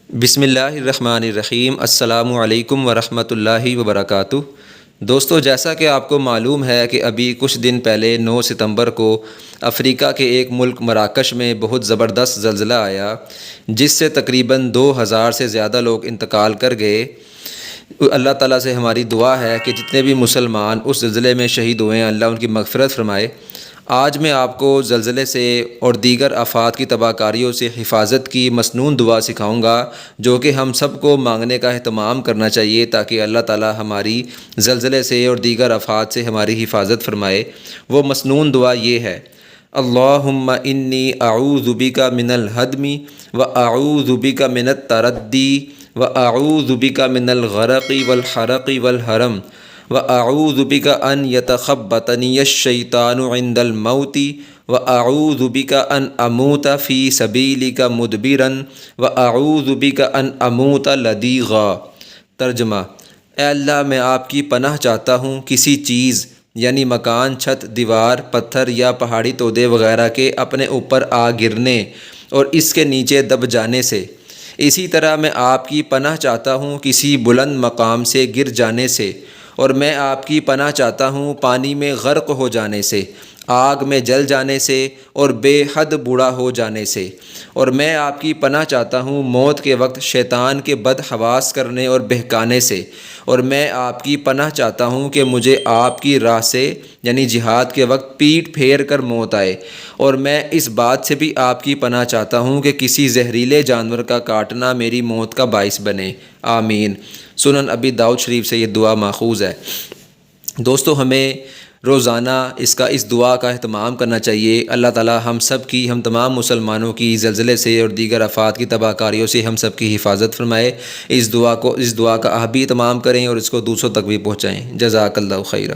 بسم اللہ الرحمن الرحیم۔ السلام علیکم ورحمۃ اللہ وبرکاتہ۔ دوستو، جیسا کہ آپ کو معلوم ہے کہ ابھی کچھ دن پہلے 9 ستمبر کو افریقہ کے ایک ملک مراکش میں بہت زبردست زلزلہ آیا، جس سے تقریباً 2000 سے زیادہ لوگ انتقال کر گئے۔ اللہ تعالیٰ سے ہماری دعا ہے کہ جتنے بھی مسلمان اس زلزلے میں شہید ہوئے ہیں، اللہ ان کی مغفرت فرمائے۔ آج میں آپ کو زلزلے سے اور دیگر آفات کی تباہ کاریوں سے حفاظت کی مسنون دعا سکھاؤں گا، جو کہ ہم سب کو مانگنے کا اہتمام کرنا چاہیے تاکہ اللہ تعالیٰ ہماری زلزلے سے اور دیگر آفات سے ہماری حفاظت فرمائے۔ وہ مسنون دعا یہ ہے: اللہم انی اعوذ بک من الہدم و اعوذ بک من التردی و اعوذ بک من الغرق والحرق والحرم وَأَعُوذُ بِكَ أَنْ يَتَخَبَّطَنِيَ الشَّيْطَانُ عِنْدَ الْمَوْتِ وَأَعُوذُ بِكَ أَنْ أَمُوتَ فِي سَبِيلِكَ مُدْبِرًا وَأَعُوذُ بِكَ أَنْ أَمُوتَ لَدِيغًا۔ ترجمہ: اے اللہ، میں آپ کی پناہ چاہتا ہوں کسی چیز یعنی مکان، چھت، دیوار، پتھر یا پہاڑی تودے وغیرہ کے اپنے اوپر آ گرنے اور اس کے نیچے دب جانے سے۔ اسی طرح میں آپ کی پناہ چاہتا ہوں کسی بلند مقام سے گر جانے سے، اور میں آپ کی پناہ چاہتا ہوں پانی میں غرق ہو جانے سے، آگ میں جل جانے سے اور بے حد بوڑھا ہو جانے سے، اور میں آپ کی پناہ چاہتا ہوں موت کے وقت شیطان کے بدحواس کرنے اور بہکانے سے، اور میں آپ کی پناہ چاہتا ہوں کہ مجھے آپ کی راہ سے یعنی جہاد کے وقت پیٹھ پھیر کر موت آئے، اور میں اس بات سے بھی آپ کی پناہ چاہتا ہوں کہ کسی زہریلے جانور کا کاٹنا میری موت کا باعث بنے۔ آمین۔ سنن ابی داؤد شریف سے یہ دعا ماخوذ ہے۔ دوستو، ہمیں روزانہ اس دعا کا اہتمام کرنا چاہیے۔ اللہ تعالی ہم تمام مسلمانوں کی زلزلے سے اور دیگر آفات کی تباہ کاریوں سے ہم سب کی حفاظت فرمائے۔ اس دعا کا آپ بھی اہتمام کریں اور اس کو دوسروں تک بھی پہنچائیں۔ جزاک اللہ خیرہ۔